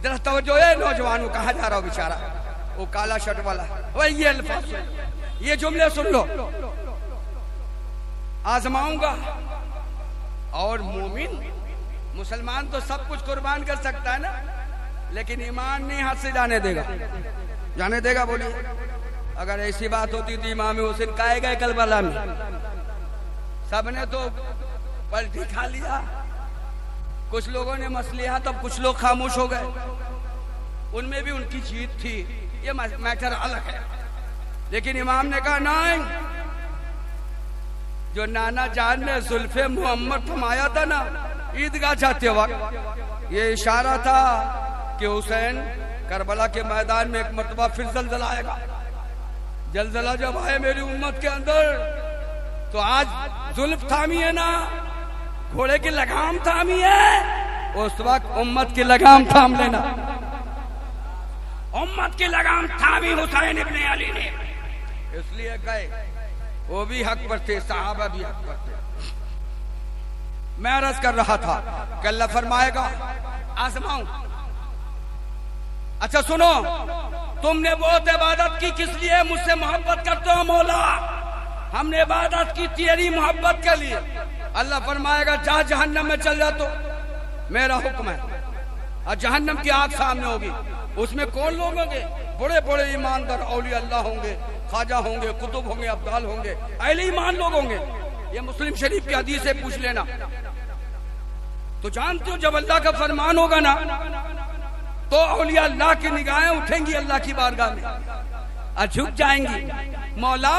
A: जरा तवज्जो है नौजवानों, कहा जा रहा हो बेचारा, वो काला शर्ट वाला, वही ये अल्फाज, ये जुमले सुन लो। आजमाऊंगा। और मोमिन मुसलमान तो सब कुछ कुर्बान कर सकता है ना, लेकिन ईमान नहीं हाथ से जाने देगा। जाने देगा? बोलिए। अगर ऐसी बात होती तो इमाम हुसैन काहे गए करबला में? सबने तो पलटी खा लिया, कुछ लोगों ने मस लिया, तब कुछ लोग खामोश हो गए, उनमें भी उनकी जीत थी, ये मैटर अलग है। लेकिन इमाम ने कहा नहीं, जो नाना जान ने जुल्फे मोहम्मद थमाया था ना ईदगाह जाते वक्त, ये इशारा था कि हुसैन करबला के मैदान में एक मर्तबा फिर जलजला आएगा। जलजला जब आए मेरी उम्मत के अंदर, तो आज जुल्फ थामी है ना, घोड़े की लगाम थामी है, उस वक्त उम्मत की लगाम थाम लेना। उम्मत की लगाम थामी हुसैन इब्ने अली ने, इसलिए गए, वो भी हक पर थे, सहाबा भी हक पर थे। मैं अर्ज कर रहा था कि अल्लाह फरमाएगा आजमाऊं। अच्छा सुनो, तुमने बहुत इबादत की, किस लिए? मुझसे मोहब्बत करते हो मौला। हमने इबादत की तेरी मोहब्बत के लिए। अल्लाह फरमाएगा जा जहन्नम में चल जा, तो मेरा हुक्म है। और जहन्नम की आग सामने होगी, उसमें कौन लोग होंगे? बड़े बड़े ईमानदार औलिया अल्लाह होंगे, ख्वाजा होंगे, कुतुब होंगे, अब्दाल होंगे, अहले ईमान लोग होंगे। ये मुस्लिम शरीफ की हदीस से पूछ लेना। तो जानते हो जब अल्लाह का फरमान होगा ना, तो औलिया अल्लाह की निगाहें उठेंगी अल्लाह की बारगाह में और झुक जाएंगी। मौला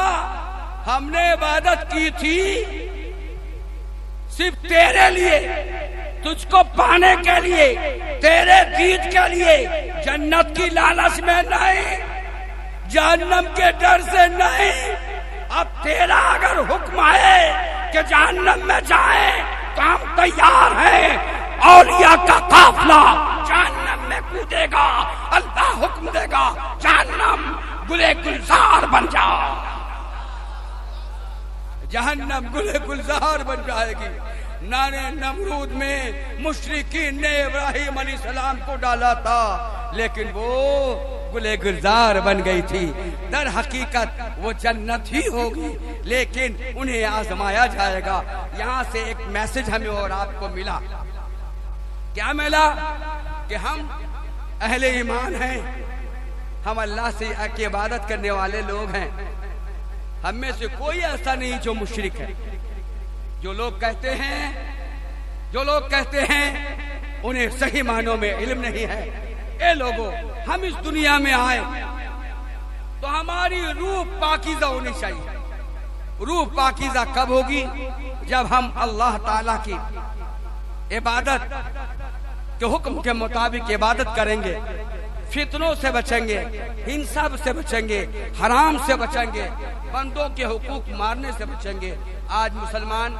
A: हमने इबादत की थी सिर्फ तेरे लिए, तुझको पाने के लिए, तेरे दीद के लिए, जन्नत की लालच में नहीं, जहन्नम के डर से नहीं। अब तेरा अगर हुक्म है कि जहन्नम में जाए तो हम तैयार हैं। औलिया का काफिला जहन्नम में कूदेगा, अल्लाह हुक्म देगा जहन्नम गुले गुलजार बन जा, जहन्नम गुले गुलजार बन जाएगी। नारे नमरूद में मुशरिकीन ने इब्राहिम अलैहिस्सलाम को डाला था, लेकिन वो गुले गुलजार बन गई थी। दर हकीकत वो जन्नत ही होगी, लेकिन उन्हें आजमाया जाएगा। यहाँ से एक मैसेज हमें और आपको मिला। क्या मिला? कि हम अहले ईमान हैं, हम अल्लाह से की इबादत करने वाले लोग हैं। हम में से कोई ऐसा नहीं जो मुशरिक है। जो लोग कहते हैं उन्हें सही मानों में इल्म नहीं है। ए लोगों, हम इस दुनिया में आए तो हमारी रूह पाकीज़ा होनी चाहिए। रूह पाकीज़ा कब होगी? जब हम अल्लाह ताला की इबादत के हुक्म के मुताबिक इबादत करेंगे, फितनों से बचेंगे, हिंसा से बचेंगे, हराम से बचेंगे, बंदों के हुकूक मारने से बचेंगे। आज मुसलमान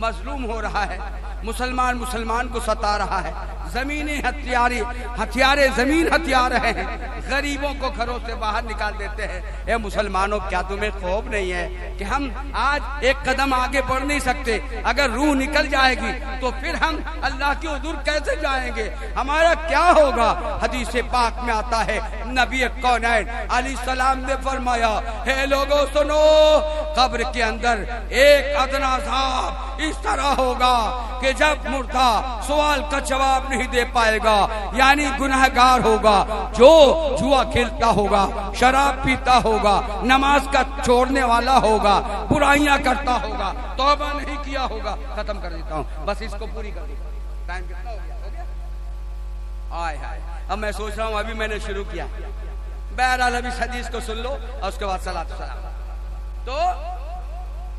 A: मजलूम हो रहा है, मुसलमान को सता रहा है, जमीनी हथियारे जमीन हथिया रहे हैं, गरीबों को घरों से बाहर निकाल देते हैं। ए मुसलमानों, क्या तुम्हें खौफ नहीं है कि हम आज एक कदम आगे बढ़ नहीं सकते? अगर रूह निकल जाएगी तो फिर हम अल्लाह की हुजूर कैसे जाएंगे? हमारा क्या होगा? हदीस पाक में आता है, नबी कौनैन अलैहिस्सलाम ने फरमाया, हे लोगों सुनो, कब्र के अंदर एक अदना साहब इस तरह होगा कि जब मुर्दा सवाल का जवाब नहीं दे पाएगा, यानी गुनहगार होगा, जो जुआ खेलता होगा, शराब पीता होगा, नमाज का छोड़ने वाला होगा, बुराइयां करता होगा, तौबा नहीं किया होगा। खत्म कर देता हूँ, बस इसको पूरी कर देता हूँ। टाइम कितना हो गया? आय हाय, अब मैं सोच रहा हूँ, अभी मैंने शुरू किया। बहरहाल अभी हदीस को सुन लो और उसके बाद सलात सलाम। तो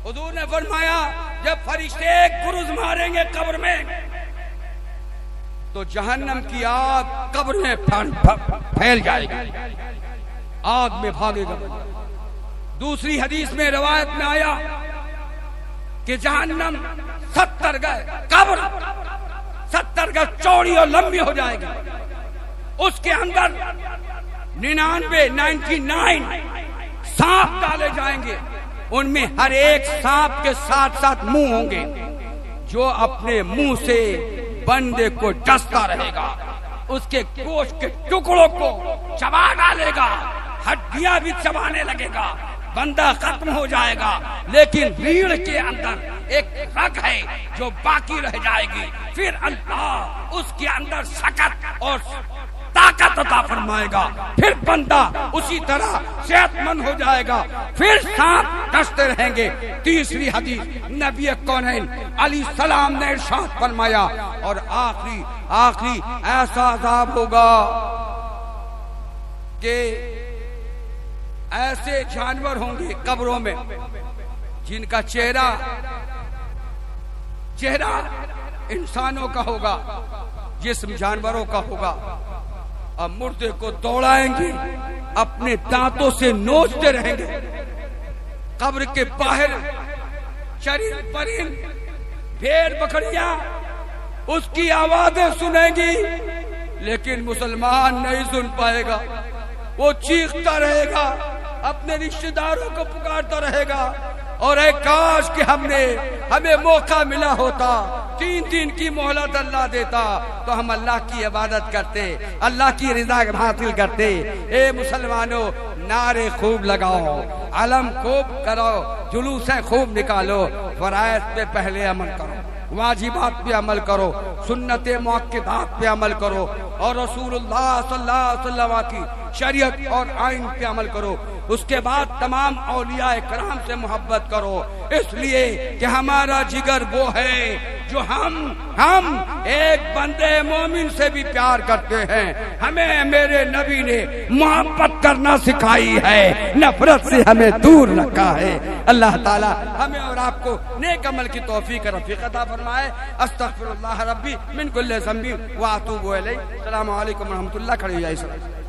A: हुजूर ने फरमाया, जब फरिश्ते गुरुज मारेंगे कब्र में, तो जहन्नम की आग कब्र में फैल जाएगी, आग में भागेगा। दूसरी हदीस में रिवायत में आया कि जहन्नम 70 गज कब्र 70 गज चौड़ी और लंबी हो जाएगी। उसके अंदर 99 सांप डाले जाएंगे। उनमें हर एक सांप के साथ साथ मुंह होंगे, जो अपने मुंह से बंदे को डसता रहेगा, उसके गोश्त के टुकड़ों को चबा डालेगा, हड्डियां भी चबाने लगेगा, बंदा खत्म हो जाएगा। लेकिन रीढ़ के अंदर एक रग है जो बाकी रह जाएगी। फिर अल्लाह उसके अंदर सकत और ताकत अता फरमाएगा, फिर बंदा उसी तरह सेहतमंद हो जाएगा, फिर सांप डसते रहेंगे। तीसरी हदीस, नबी कौनैन अलैहिस्सलाम ने इरशाद फरमाया, और आखिरी ऐसा अज़ाब होगा कि ऐसे जानवर होंगे कब्रों में जिनका चेहरा इंसानों का होगा, जिस्म जानवरों का होगा, और मुर्दे को दौड़ाएंगे, अपने दांतों से नोचते रहेंगे। कब्र के बाहर चरिंद परिंद, भेड़ बकरियां उसकी आवाजें सुनेंगी, लेकिन मुसलमान नहीं सुन पाएगा। वो चीखता रहेगा, अपने रिश्तेदारों को पुकारता रहेगा, और काश कि हमें मौका मिला होता 3 दिन की मोहलत अल्लाह देता तो हम अल्लाह की इबादत करते, अल्लाह की रिज़ा हासिल करते। ए मुसलमानों, नारे खूब लगाओ, अलम खूब करो, जुलूसें खूब निकालो, फराइज़ पे पहले अमल करो, वाजिबात पे अमल करो, सुन्नते मुअक्कदात पे अमल करो और रसूलुल्लाह सल्लल्लाहु अलैहि वसल्लम की शरीयत और आइन पे अमल करो। उसके बाद तमाम औलिया कराम से मोहब्बत करो, इसलिए कि हमारा जिगर वो है जो हम एक बंदे मोमिन से भी प्यार करते हैं। हमें मेरे नबी ने मोहब्बत करना सिखाई है, नफरत से हमें दूर रखा है। अल्लाह ताला हमें और आपको नेक अमल की तौफीक रफीक अता फरमाए। अस्तगफिरुल्लाह रब्बी मिन कुल्लि ज़ंबी व अतूबु इलैह। अस्सलामु अलैकुम व रहमतुल्लाह। खड़े हो जाइए।